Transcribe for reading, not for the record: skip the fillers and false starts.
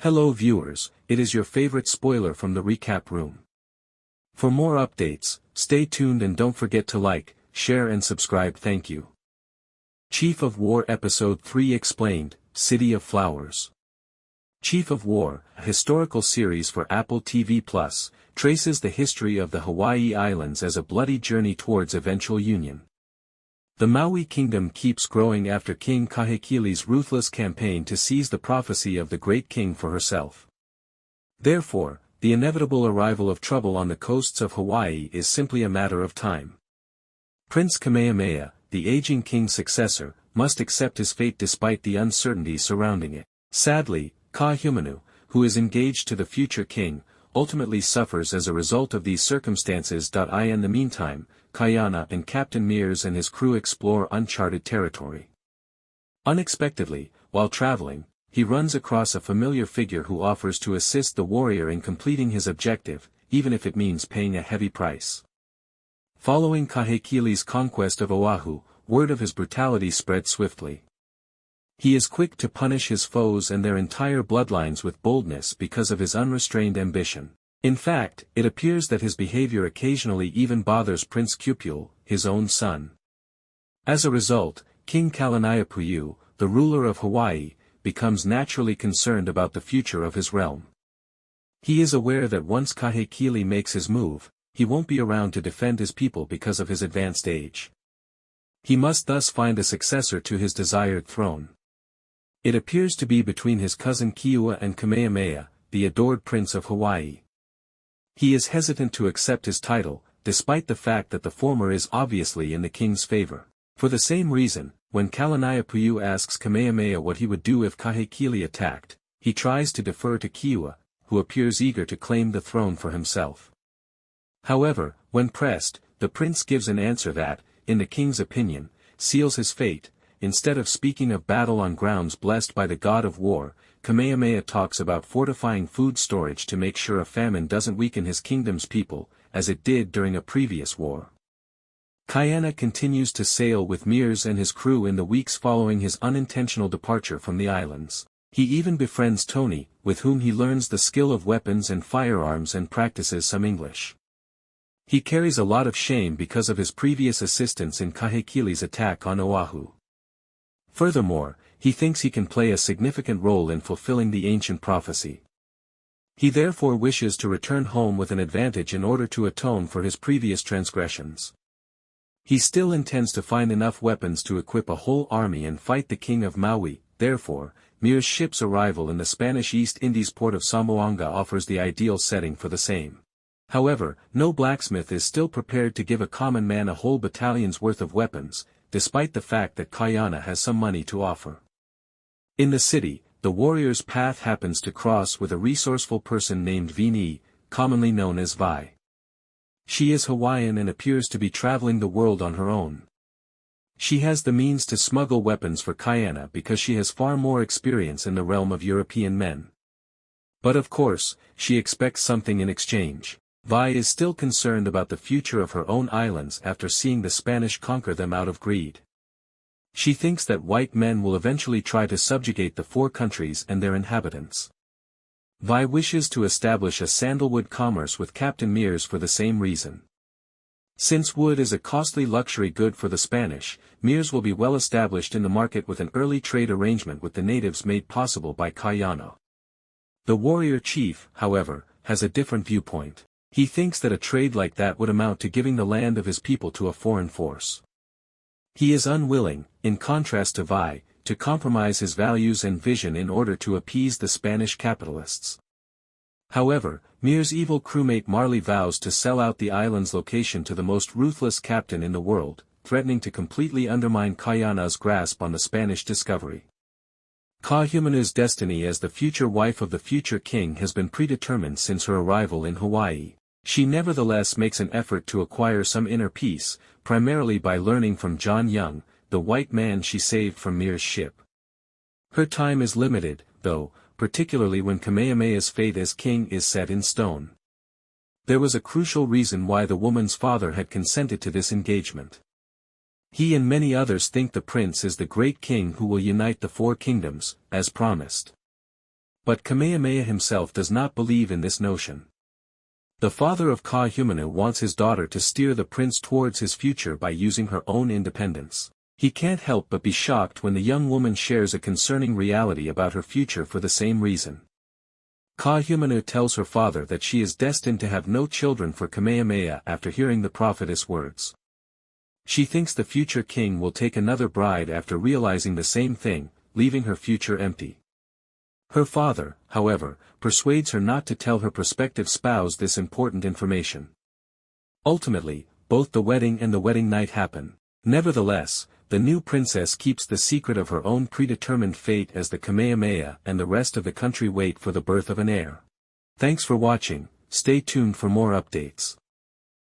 Hello viewers, it is your favorite spoiler from the recap room. For more updates, stay tuned and don't forget to like, share and subscribe. Thank you. Chief of War Episode 3 Explained, City of Flowers. Chief of War, a historical series for Apple TV+, traces the history of the Hawaii Islands as a bloody journey towards eventual union. The Maui kingdom keeps growing after King Kahekili's ruthless campaign to seize the prophecy of the great king for herself. Therefore, the inevitable arrival of trouble on the coasts of Hawaii is simply a matter of time. Prince Kamehameha, the aging king's successor, must accept his fate despite the uncertainties surrounding it. Sadly, Kamehameha, who is engaged to the future king, ultimately suffers as a result of these circumstances. In the meantime, Kamehameha and Captain Meares and his crew explore uncharted territory. Unexpectedly, while traveling, he runs across a familiar figure who offers to assist the warrior in completing his objective, even if it means paying a heavy price. Following Kahekili's conquest of Oahu, word of his brutality spread swiftly. He is quick to punish his foes and their entire bloodlines with boldness because of his unrestrained ambition. In fact, it appears that his behavior occasionally even bothers Prince Kupule, his own son. As a result, King Kalaniapuʻu, the ruler of Hawaii, becomes naturally concerned about the future of his realm. He is aware that once Kahekili makes his move, he won't be around to defend his people because of his advanced age. He must thus find a successor to his desired throne. It appears to be between his cousin Kiua and Kamehameha, the adored prince of Hawaii. He is hesitant to accept his title, despite the fact that the former is obviously in the king's favor. For the same reason, when Kalaniapuʻu asks Kamehameha what he would do if Kahekili attacked, he tries to defer to Kiua, who appears eager to claim the throne for himself. However, when pressed, the prince gives an answer that, in the king's opinion, seals his fate. Instead of speaking of battle on grounds blessed by the god of war, Kamehameha talks about fortifying food storage to make sure a famine doesn't weaken his kingdom's people, as it did during a previous war. Kamehameha continues to sail with Meares and his crew in the weeks following his unintentional departure from the islands. He even befriends Tony, with whom he learns the skill of weapons and firearms and practices some English. He carries a lot of shame because of his previous assistance in Kahekili's attack on Oahu. Furthermore, he thinks he can play a significant role in fulfilling the ancient prophecy. He therefore wishes to return home with an advantage in order to atone for his previous transgressions. He still intends to find enough weapons to equip a whole army and fight the king of Maui. Therefore, Meares' ship's arrival in the Spanish East Indies port of Zamboanga offers the ideal setting for the same. However, no blacksmith is still prepared to give a common man a whole battalion's worth of weapons, despite the fact that Kamehameha has some money to offer. In the city, the warrior's path happens to cross with a resourceful person named Vini, commonly known as Vi. She is Hawaiian and appears to be traveling the world on her own. She has the means to smuggle weapons for Kamehameha because she has far more experience in the realm of European men. But of course, she expects something in exchange. Vi is still concerned about the future of her own islands after seeing the Spanish conquer them out of greed. She thinks that white men will eventually try to subjugate the four countries and their inhabitants. Vi wishes to establish a sandalwood commerce with Captain Meares for the same reason. Since wood is a costly luxury good for the Spanish, Meares will be well established in the market with an early trade arrangement with the natives made possible by Kamehameha. The warrior chief, however, has a different viewpoint. He thinks that a trade like that would amount to giving the land of his people to a foreign force. He is unwilling, in contrast to Vi, to compromise his values and vision in order to appease the Spanish capitalists. However, Meares' evil crewmate Marley vows to sell out the island's location to the most ruthless captain in the world, threatening to completely undermine Kamehameha's grasp on the Spanish discovery. Kamehameha's destiny as the future wife of the future king has been predetermined since her arrival in Hawaii. She nevertheless makes an effort to acquire some inner peace, primarily by learning from John Young, the white man she saved from Meares' ship. Her time is limited, though, particularly when Kamehameha's fate as king is set in stone. There was a crucial reason why the woman's father had consented to this engagement. He and many others think the prince is the great king who will unite the four kingdoms, as promised. But Kamehameha himself does not believe in this notion. The father of Kahekili wants his daughter to steer the prince towards his future by using her own independence. He can't help but be shocked when the young woman shares a concerning reality about her future for the same reason. Kahekili tells her father that she is destined to have no children for Kamehameha after hearing the prophetess' words. She thinks the future king will take another bride after realizing the same thing, leaving her future empty. Her father, however, persuades her not to tell her prospective spouse this important information. Ultimately, both the wedding and the wedding night happen. Nevertheless, the new princess keeps the secret of her own predetermined fate as the Kamehameha and the rest of the country wait for the birth of an heir. Thanks for watching, stay tuned for more updates.